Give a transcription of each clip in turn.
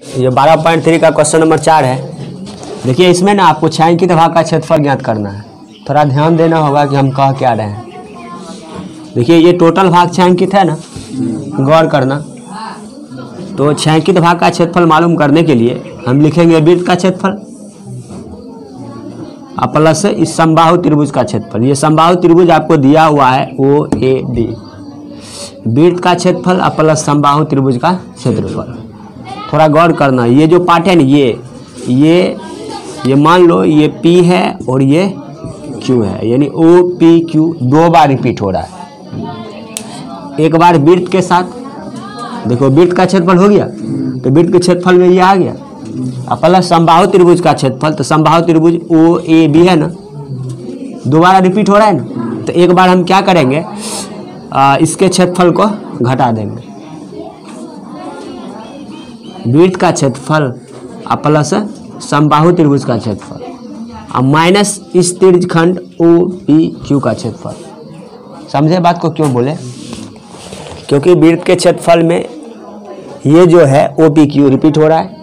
ये 12.3 का question number 4 है। देखिए इसमें ना आपको छायांकित भाग का क्षेत्रफल ज्ञात करना है। थोड़ा ध्यान देना होगा कि हम कह क्या रहे हैं। देखिए ये टोटल भाग छायांकित है ना, गौर करना। तो छायांकित भाग का क्षेत्रफल मालूम करने के लिए हम लिखेंगे वृत्त का क्षेत्रफल प्लस इस समबाहु त्रिभुज का क्षेत्रफल। ये समबाहु त्रिभुज आपको दिया हुआ है OAB। वृत्त का क्षेत्रफल प्लस समबाहु त्रिभुज का क्षेत्रफल। थोड़ा गौर करना, ये जो पार्ट है ना, ये मान लो ये P है और ये Q है, यानी OPQ 2 बार रिपीट हो रहा है। एक बार वृत्त के साथ, देखो वृत्त का क्षेत्रफल हो गया, तो वृत्त के क्षेत्रफल में ये आ गया प्लस समबाहु त्रिभुज का क्षेत्रफल। तो समबाहु त्रिभुज OAB है ना, दोबारा रिपीट हो रहा है ना, तो एक बार हम क्या करेंगे, इसके क्षेत्रफल को घटा देंगे। वृत्त का क्षेत्रफल प्लस समबाहु त्रिभुज का क्षेत्रफल और माइनस इस त्रिज्यखंड OPQ का क्षेत्रफल। समझे बात को क्यों बोले? क्योंकि वृत्त के क्षेत्रफल में ये जो है OPQ रिपीट हो रहा है,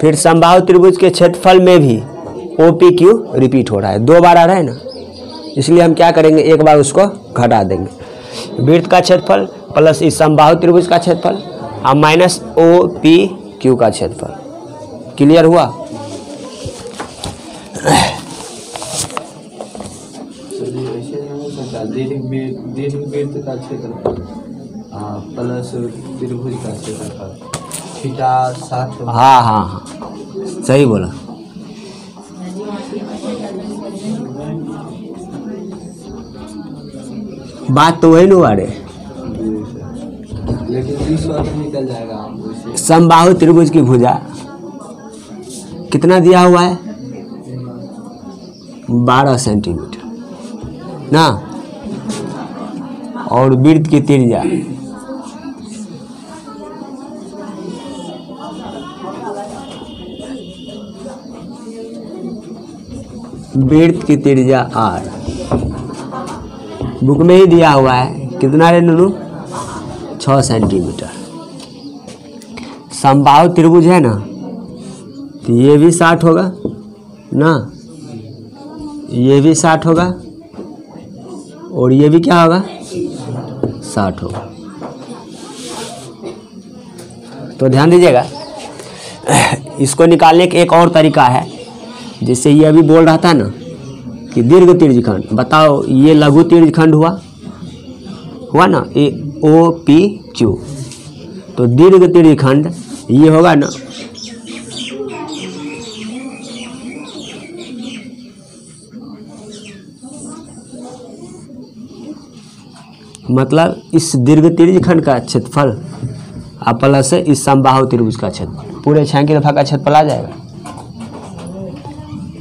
फिर समबाहु त्रिभुज के क्षेत्रफल में भी OPQ रिपीट हो रहा है, 2 बार आ रहा है ना, इसलिए हम क्या करेंगे, एक बार उसको घटा देंगे। वृत्त का क्षेत्रफल प्लस इस समबाहु त्रिभुज का क्षेत्रफल और माइनस OPQ का क्षेत्रफल। क्लियर हुआ? दीर्घवृत्त का क्षेत्रफल प्लस त्रिभुज का क्षेत्रफल थीटा 60। हाँ सही बोला। बात तो वही हुआ रे, लेकिन 20 वर्ष निकल जाएगा। समबाहु त्रिभुज की भुजा कितना दिया हुआ है, 12 सेंटीमीटर ना, और वृत्त की त्रिज्या R, बुक में ही दिया हुआ है कितना रे नूनू, 6 सेंटीमीटर। समबाहु त्रिभुज है ना, तो ये भी 60 होगा ना, ये भी 60 होगा और ये भी क्या होगा, 60 होगा। तो ध्यान दीजिएगा, इसको निकालने का एक और तरीका है। जैसे ये अभी बोल रहा था ना कि दीर्घ त्रिज्यखंड, बताओ ये लघु त्रिज्यखंड हुआ ना, OPQ। तो दीर्घ त्रिज्यखंड ये होगा ना, मतलब इस दीर्घ त्रिज्यखंड का क्षेत्रफल प्लस इस समबाहु त्रिभुज का क्षेत्रफल, पूरे छायांकित भाग का क्षेत्रफल आ जाएगा।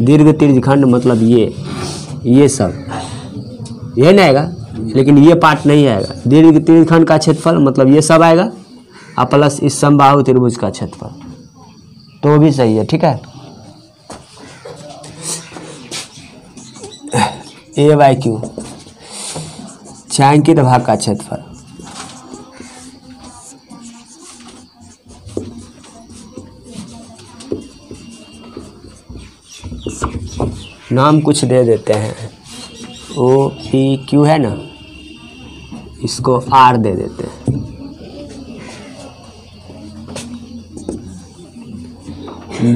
दीर्घ त्रिज्यखंड मतलब ये सब ये नहीं आएगा, लेकिन ये पार्ट नहीं आएगा। दीर्घ त्रिज्यखंड का क्षेत्रफल मतलब ये सब आएगा प्लस इस समबाहु त्रिभुज का क्षेत्रफल, तो भी सही है। ठीक है, A/Q छायांकित भाग का क्षेत्रफल। नाम कुछ दे देते हैं, OPQ है ना, इसको R दे देते हैं।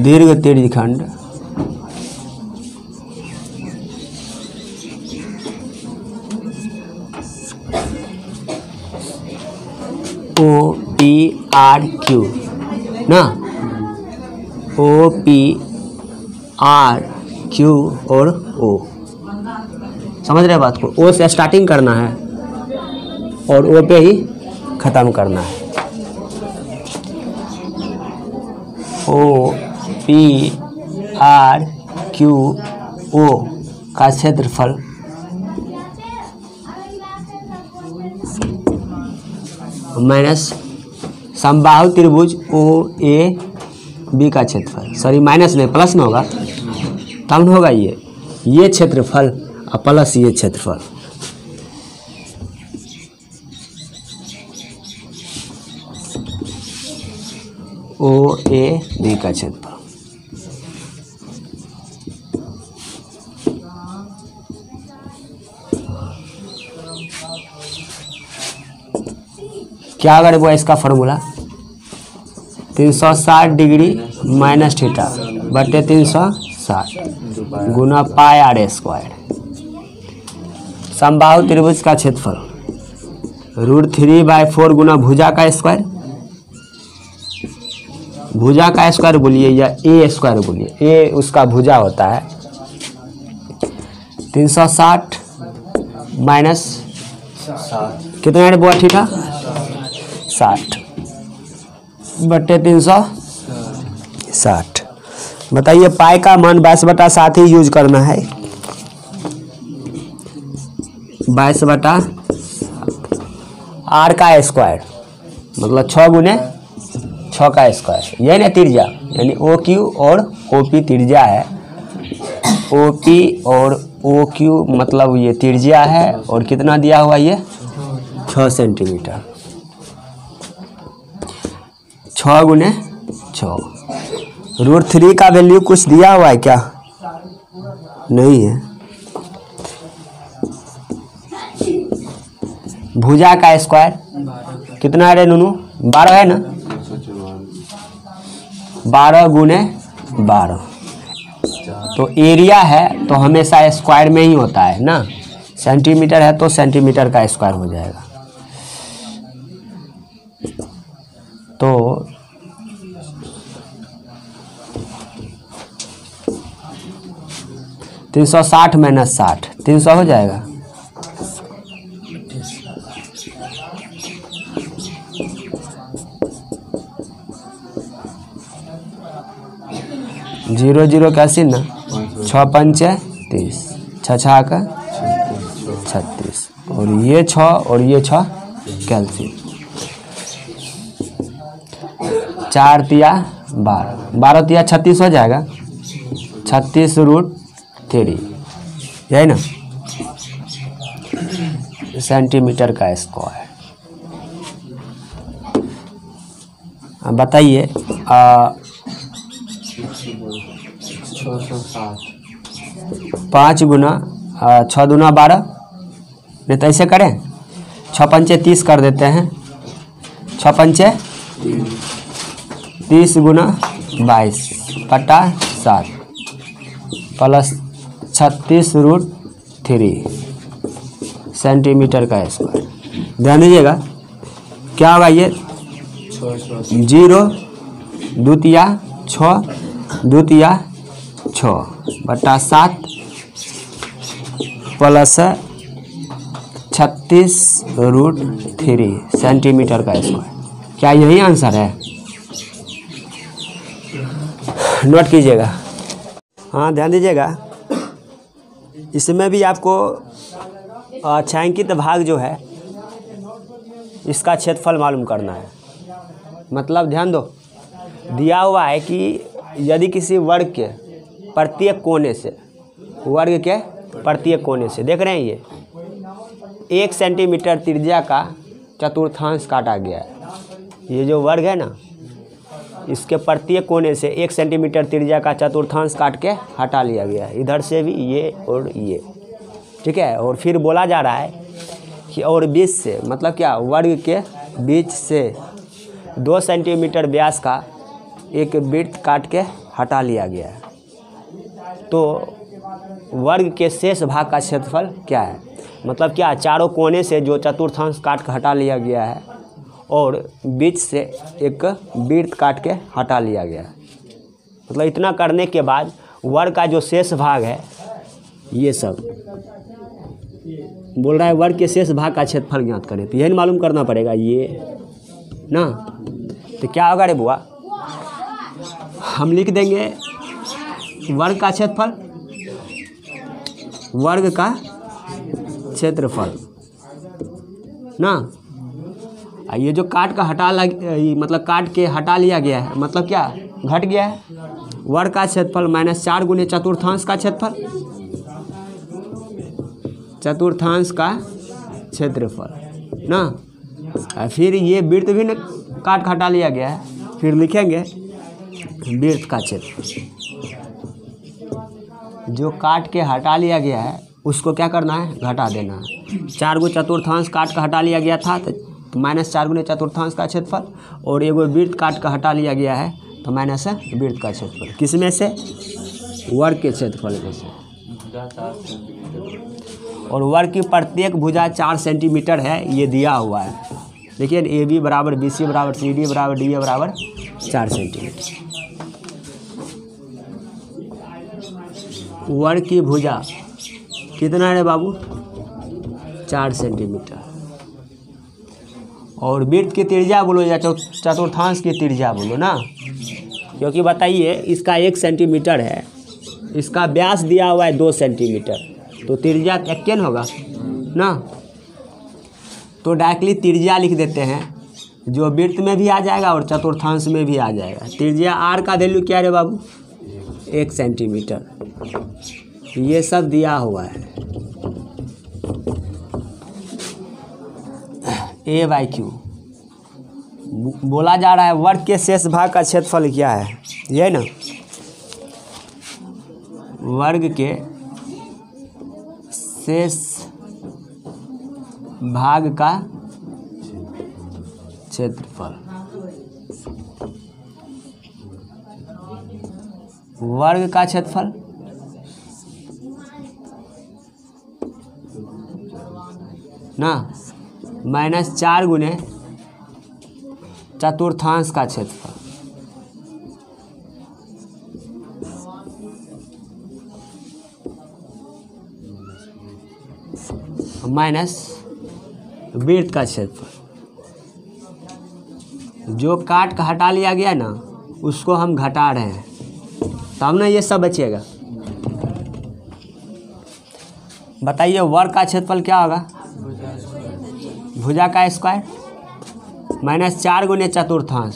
दीर्घ त्रिज्यखंड OPRQ ना, OPRQ और O, समझ रहे बात को? O से स्टार्टिंग करना है और O पे ही खत्म करना है। OPRQO का क्षेत्रफल माइनस समबाहु त्रिभुज OAB का क्षेत्रफल, सॉरी माइनस नहीं प्लस में होगा, तब न होगा ये क्षेत्रफल प्लस ये क्षेत्रफल। ओ ए बी का क्षेत्रफल। क्या अगर वो इसका फॉर्मूला 360 डिग्री माइनस थीटा बटे 360 गुना पाई आर स्क्वायर। समबाहु त्रिभुज का क्षेत्रफल √3/4 गुना भुजा का स्क्वायर। भुजा का स्क्वायर बोलिए या ए स्क्वायर बोलिए, ए उसका भुजा होता है। 360 माइनस कितना है बुआ थीटा 60 बटे 360। बताइए पाई का मान 22/7 ही यूज करना है। 22/7 आर का स्क्वायर मतलब 6 गुने 6 का स्क्वायर, यही ना त्रिज्या, यानी ओ क्यू और ओ पी त्रिज्या है। ओ पी और ओ क्यू मतलब ये त्रिज्या है और कितना दिया हुआ ये 6 सेंटीमीटर। 6 गुने 6। √3 का वैल्यू कुछ दिया हुआ है क्या? नहीं है। भुजा का स्क्वायर कितना है रे नूनू? 12 है ना? 12 गुने 12। तो एरिया है तो हमेशा स्क्वायर में ही होता है ना, सेंटीमीटर है तो सेंटीमीटर का स्क्वायर हो जाएगा। तो -360 माइनस 60 300 हो जाएगा। जीरो जीरो का 80 ना, 6 पंचे 30, 6 का 36 और ये 6 और ये 6 कैल्सियम। 4 तिया 12, 12 तिया 36 हो जाएगा। 36√3 यही ना सेंटीमीटर का स्क्वायर। बताइए 5 गुना 6 दूना 12, नहीं तो ऐसे करें 6 पंचे 30 कर देते हैं। 6 पंचे 30 गुना 22 बटा 7 प्लस 36√3 सेंटीमीटर का स्क्वायर। ध्यान दीजिएगा क्या होगा ये 0 2 6 2 6 बटा 7 प्लस 36√3 सेंटीमीटर का स्क्वायर। क्या यही आंसर है? नोट कीजिएगा। हाँ ध्यान दीजिएगा, इसमें भी आपको छायांकित भाग जो है इसका क्षेत्रफल मालूम करना है। मतलब ध्यान दो, दिया हुआ है कि यदि किसी वर्ग के प्रत्येक कोने से, वर्ग के प्रत्येक कोने से देख रहे हैं ये 1 सेंटीमीटर त्रिज्या का चतुर्थांश काटा गया है। ये जो वर्ग है ना, इसके प्रत्येक कोने से 1 सेंटीमीटर त्रिज्या का चतुर्थांश काट के हटा लिया गया है। इधर से भी ये और ये, ठीक है। और फिर बोला जा रहा है कि और बीच से, मतलब क्या, वर्ग के बीच से 2 सेंटीमीटर व्यास का एक वृत्त काट के हटा लिया गया है। तो वर्ग के शेष भाग का क्षेत्रफल क्या है? मतलब क्या, चारों कोने से जो चतुर्थांश काट के हटा लिया गया है और बीच से एक वृत्त काट के हटा लिया गया है। मतलब इतना करने के बाद वर्ग का जो शेष भाग है, ये सब बोल रहा है वर्ग के शेष भाग का क्षेत्रफल ज्ञात करें। तो यही मालूम करना पड़ेगा ये ना। तो क्या होगा रे बुआ, हम लिख देंगे वर्ग का क्षेत्रफल, वर्ग का क्षेत्रफल ना। ये जो काट का मतलब काट के हटा लिया गया है, मतलब क्या, घट गया है। वर्ग का क्षेत्रफल माइनस 4 गुने चतुर्थांश का क्षेत्रफल, चतुर्थांश का क्षेत्रफल ना। फिर ये वृत्त भी न काट हटा लिया गया है, फिर लिखेंगे वृत्त का क्षेत्रफल। जो काट के हटा लिया गया है उसको क्या करना है, घटा देना है। 4 चतुर्थांश काट का हटा लिया गया था तो -4 चतुर्थांश का क्षेत्रफल, और एगो वृत्त काट का हटा लिया गया है तो माइनस है वृत्त का क्षेत्रफल। किस में से, वर्ग के क्षेत्रफल में से। और वर्ग की प्रत्येक भुजा 4 सेंटीमीटर है, ये दिया हुआ है। देखिए AB बराबर BC बराबर CD बराबर DA बराबर 4 सेंटीमीटर। वर्ग की भुजा कितना है बाबू, 4 सेंटीमीटर। और वृत्त की त्रिज्या बोलो या चतुर्थांश की त्रिज्या बोलो ना, क्योंकि बताइए इसका 1 सेंटीमीटर है, इसका व्यास दिया हुआ है 2 सेंटीमीटर, तो त्रिज्या एक्केन होगा ना। तो डायरेक्टली त्रिज्या लिख देते हैं, जो वृत्त में भी आ जाएगा और चतुर्थांश में भी आ जाएगा। त्रिज्या R का वैल्यू क्या है बाबू, 1 सेंटीमीटर। ये सब दिया हुआ है। A/Q बोला जा रहा है वर्ग के शेष भाग का क्षेत्रफल क्या है, ये ना, वर्ग के शेष भाग का क्षेत्रफल। वर्ग का क्षेत्रफल ना -4 चतुर्थांश का क्षेत्रफल। माइनस वृत्त का क्षेत्रफल। जो काट का हटा लिया गया ना उसको हम घटा रहे हैं, तब ना ये सब बचेगा। बताइए वर्ग का क्षेत्रफल क्या होगा, भुजा का स्क्वायर -4 चतुर्थांश।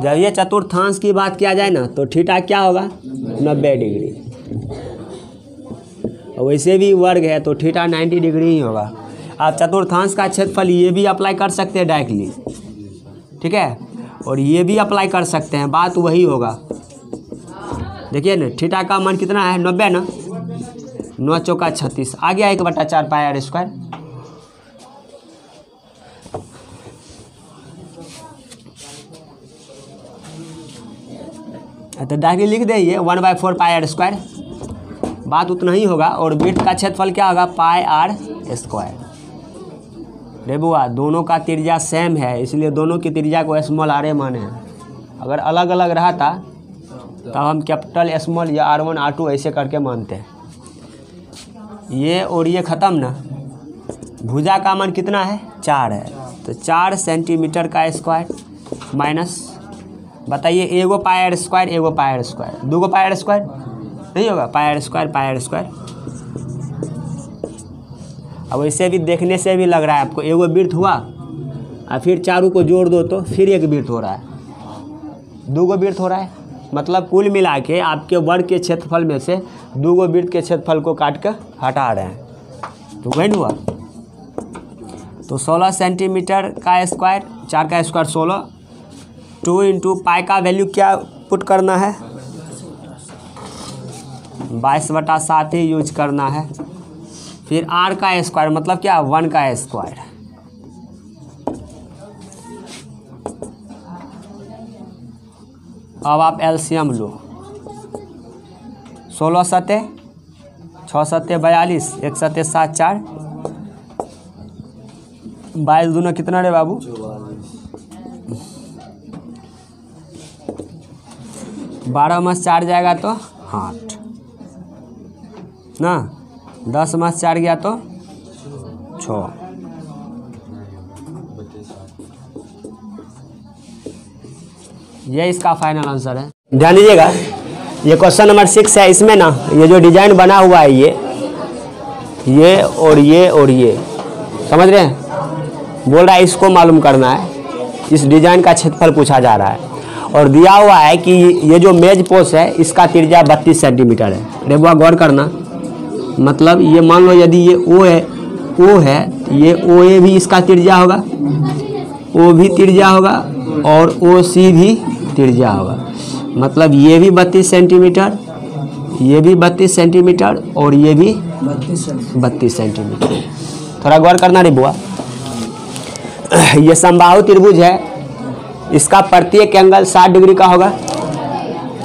जब ये चतुर्थांश की बात किया जाए ना तो थीटा क्या होगा, 90 डिग्री। वैसे भी वर्ग है तो थीटा 90 डिग्री ही होगा। आप चतुर्थांश का क्षेत्रफल ये भी अप्लाई कर सकते हैं डायरेक्टली, ठीक है, और ये भी अप्लाई कर सकते हैं, बात वही होगा। देखिए ना थीटा का मान कितना है, 90 ना, 9 चौका 36 आ गया 1/4 पाई आर स्क्वायर। तो डायरेक्टली लिख देंगे 1/4 पाई आर स्क्वायर, बात उतना ही होगा। और वृत्त का क्षेत्रफल क्या होगा, पाई आर स्क्वायर। रे बुआ दोनों का त्रिज्या सेम है, इसलिए दोनों की त्रिज्या को स्मॉल r माने हैं। अगर अलग अलग रहा था तब हम कैपिटल स्मॉल या R1 R2 ऐसे करके मानते हैं। ये और ये ख़त्म ना। भुजा का मान कितना है, 4 है, तो 4 सेंटीमीटर का स्क्वायर माइनस, बताइए एगो पाई आर स्क्वायर, एगो pi R square, 2 pi R square नहीं होगा, pi R square pi R square. अब वैसे भी देखने से भी लग रहा है आपको, एगो वृत्त हुआ और फिर चारों को जोड़ दो तो फिर एक वृत्त हो रहा है, 2 वृत्त हो रहा है। मतलब कुल मिला के आपके वर्ग के क्षेत्रफल में से 2 वृत्त के क्षेत्रफल को काट कर हटा रहे हैं, तो वही हुआ। तो 16 सेंटीमीटर का स्क्वायर, 4 का स्क्वायर 16, 2 इंटू पाई का वैल्यू क्या पुट करना है, 22/7 ही यूज करना है। फिर r का स्क्वायर मतलब क्या, 1 का स्क्वायर। अब आप एलसीएम लो, 16 सत्ते 6 सत्ते 42, 1 सत्ते 7 4, 22 दूना कितना रे बाबू, 12 में 4 जाएगा तो 8 ना, 10 में 4 गया तो 6। ये इसका फाइनल आंसर है। ध्यान दीजिएगा, ये क्वेश्चन नंबर 6 है। इसमें ना ये जो डिजाइन बना हुआ है ये और ये समझ रहे हैं, बोल रहा है इसको मालूम करना है, इस डिजाइन का क्षेत्रफल पूछा जा रहा है। और दिया हुआ है कि ये जो मेज पोस्ट है इसका त्रिज्या 32 सेंटीमीटर है। अरे बुआ गौर करना, मतलब ये मान लो यदि ये O है ये OA भी इसका त्रिज्या होगा, O भी त्रिज्या होगा और OC भी त्रिज्या होगा। मतलब ये भी 32 सेंटीमीटर, ये भी 32 सेंटीमीटर और ये भी 32 सेंटीमीटर। थोड़ा गौर करना रे बुआ। ये समबाहु त्रिभुज है, इसका प्रत्येक एंगल 60 डिग्री का होगा।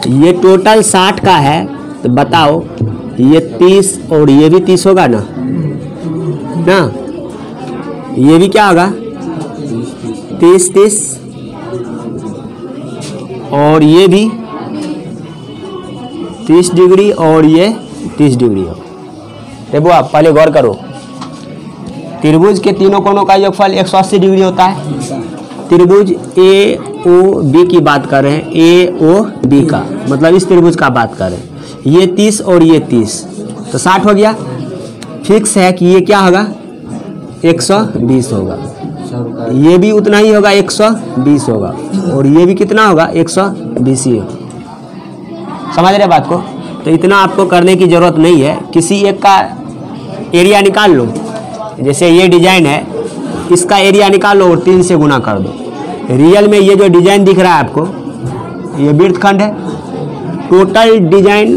ये टोटल 60 का है, तो बताओ ये 30 और ये भी 30 होगा ना, ये भी क्या होगा 30 और ये भी 30 डिग्री और ये 30 डिग्री होगा। देखो आप पहले गौर करो, त्रिभुज के तीनों कोनों का योगफल 180 डिग्री होता है। त्रिभुज ए ओ बी की बात कर रहे हैं, ए ओ बी का मतलब इस त्रिभुज का बात कर रहे हैं। ये 30 और ये 30 तो 60 हो गया। फिक्स है कि ये क्या होगा 120 होगा, ये भी उतना ही होगा 120 होगा और ये भी कितना होगा 120 ही होगा। समझ रहे बात को? तो इतना आपको करने की ज़रूरत नहीं है, किसी एक का एरिया निकाल लो। जैसे ये डिजाइन है, इसका एरिया निकाल लो और 3 से गुना कर दो। रियल में ये जो डिजाइन दिख रहा है आपको, ये वृत्तखंड है। टोटल डिजाइन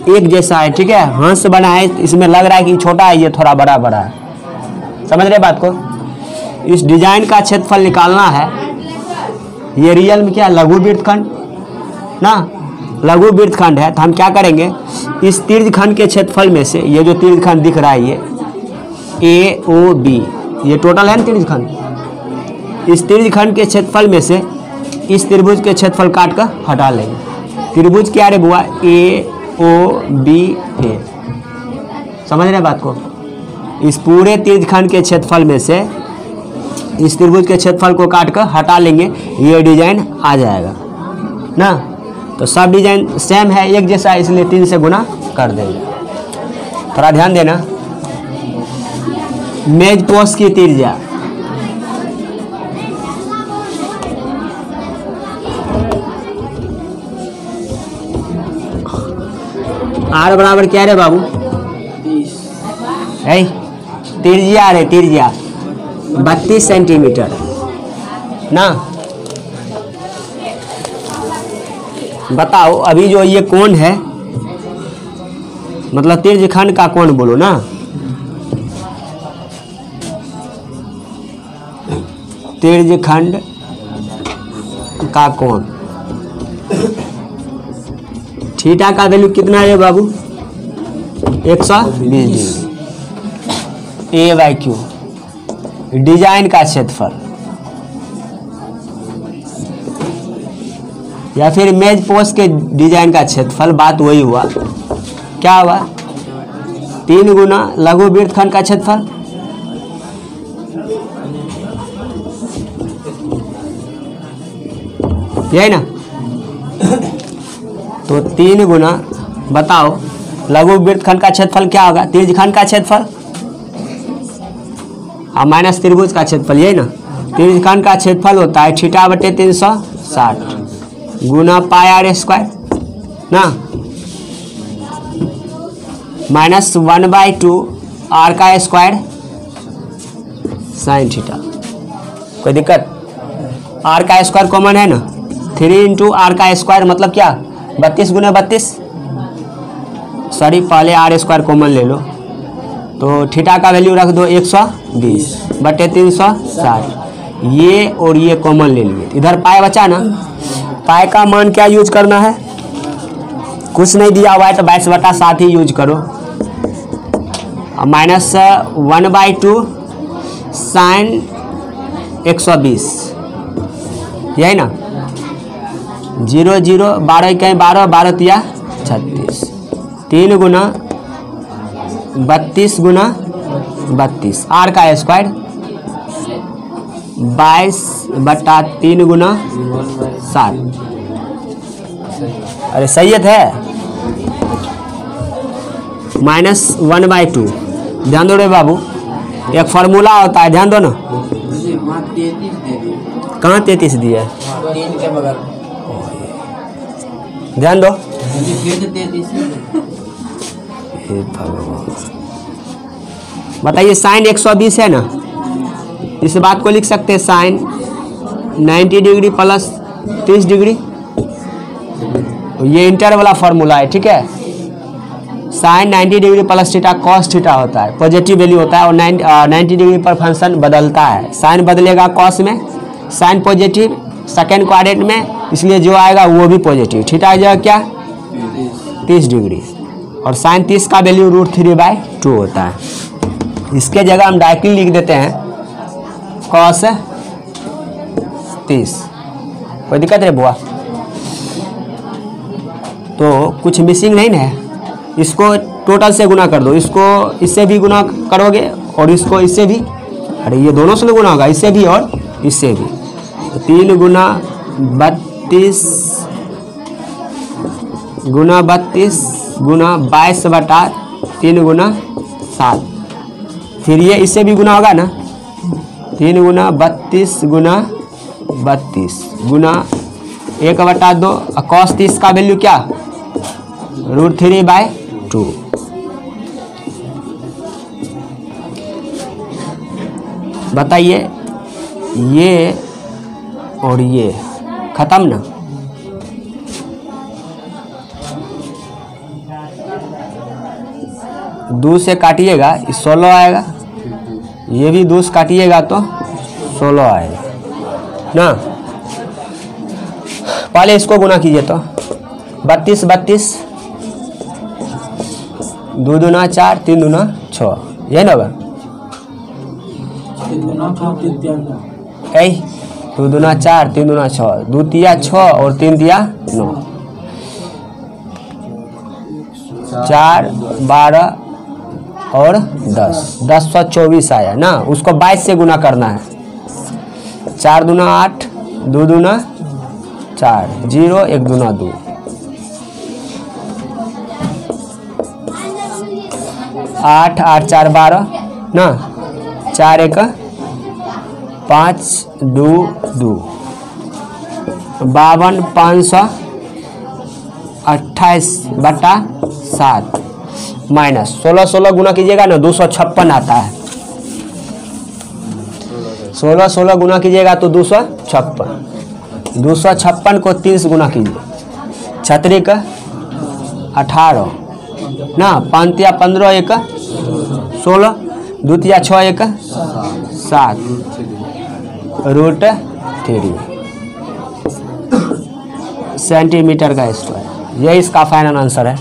एक जैसा है, ठीक है। हंस बना है, इसमें लग रहा है कि छोटा है, ये थोड़ा बड़ा बड़ा है। समझ रहे बात को? इस डिजाइन का क्षेत्रफल निकालना है। ये रियल में क्या लघु वृत्तखंड ना, लघु वृत्तखंड है। तो हम क्या करेंगे, इस तीर्घखंड के क्षेत्रफल में से ये जो तीर्घखंड दिख रहा है ये ए ओ बी, ये टोटल है ना तीर्घखंड। इस तीर्घखंड के क्षेत्रफल में से इस त्रिभुज के क्षेत्रफल काट कर हटा लेंगे। त्रिभुज क्या रे बुआ, ए ओ बी ए। समझ रहे बात को? इस पूरे तीर्घखंड के क्षेत्रफल में से इस त्रिभुज के क्षेत्रफल को काट कर हटा लेंगे, ये डिजाइन आ जाएगा ना। तो सब डिजाइन सेम है, एक जैसा, इसलिए 3 से गुना कर देंगे। थोड़ा ध्यान देना। मेज पोस्ट की त्रिज्या आर बराबर क्या रे बाबू, है त्रिज्या रे, त्रिज्या 32 सेंटीमीटर ना। बताओ अभी जो ये कोण है, मतलब तीर्घखंड का कोण बोलो ना, तीर्घखंड का कोण, थीटा का वैल्यू कितना है बाबू 120 degree. A by Q design का क्षेत्रफल, या फिर मेज पोस्ट के डिजाइन का क्षेत्रफल, बात वही हुआ। क्या हुआ 3 गुना लघु वृत्तखंड का क्षेत्रफल, यही ना। तो 3 गुना, बताओ लघु वृत्तखंड का क्षेत्रफल क्या होगा, तीर्घखंड का क्षेत्रफल और माइनस त्रिभुज का क्षेत्रफल, यही ना। तीर्घखंड का क्षेत्रफल होता है थीटा बटे 360 गुना पाई आर स्क्वायर ना, माइनस 1/2 आर का स्क्वायर साइन थीटा। कोई दिक्कत? आर का स्क्वायर कॉमन है ना, 3 इंटू आर का स्क्वायर मतलब क्या 32 गुना 32, सॉरी पहले आर स्क्वायर कॉमन ले लो। तो थीटा का वैल्यू रख दो 120 बटे 360, ये और ये कॉमन ले लिए। इधर पाई बचा ना, पाई का मान क्या यूज करना है, कुछ नहीं दिया हुआ है तो 22/7 ही यूज करो। माइनस 1/2 साइन 120, यही ना। 0 0 12 इकाई 12 12 तिया 36, 3 गुना 32 गुना 32, आर का स्क्वायर 22/3 गुना 7। अरे सैयद है, माइनस 1/2। ध्यान दो रे बाबू, एक फार्मूला होता है, ध्यान दो ना। कहाँ 33 दिया है, ध्यान दो। बताइए साइन 120 है ना, इस बात को लिख सकते हैं साइन 90 डिग्री प्लस 30 डिग्री ये इंटर वाला फॉर्मूला है, ठीक है। Sine 90 degree plus theta cos theta होता है, पॉजिटिव वैल्यू होता है, और 90 डिग्री पर फंक्शन बदलता है। साइन बदलेगा कॉस में, साइन पॉजिटिव सेकेंड क्वाड्रेंट में, इसलिए जो आएगा वो भी पॉजिटिव। थीटा की जगह क्या 30 डिग्री, और साइन 30 का वैल्यू √3/2 होता है। इसके जगह हम डायरेक्टली लिख देते हैं कॉस 30। कोई दिक्कत है बुआ? तो कुछ मिसिंग नहीं ना है, इसको टोटल से गुना कर दो, इसको इससे भी गुना करोगे और इसको इससे भी, अरे ये दोनों से गुना होगा, इससे भी और इससे भी। तो 3 गुना 32 गुना 32 गुना 22/3 गुना 7, फिर ये इससे भी गुना होगा ना, 3 गुना 32 गुना 32 गुना 1/2, कॉस 30 का वैल्यू क्या √3/2। बताइए ये और ये खत्म ना, दो से काटिएगा 16 आएगा, ये भी 2 से काटिएगा तो 16 आएगा ना। पहले इसको गुना कीजिए तो 32 32 2 दूना 4 3 दूना 6, यही ना होगा। 2 दूना 4 3 दूना 6, 2 तिया 6 और 3 तिया 9, 4 12 और 10, 1024 आया ना। उसको 22 से गुना करना है, 4 दूना 8 2 दूना 4 0 1 दूना 2, 8 8 4 12 ना, 4 1 5 2 2, 52 528/7 माइनस 16 16 गुना कीजिएगा ना 256 आता है। 16 16 गुना कीजिएगा तो 256, 256 को 3 से गुना कीजिए, 36 का 18 ना, 5 तिया 15 1 16, 2 तिया 6 1 7 √3 सेंटीमीटर का स्क्वायर। यही इसका फाइनल आंसर है।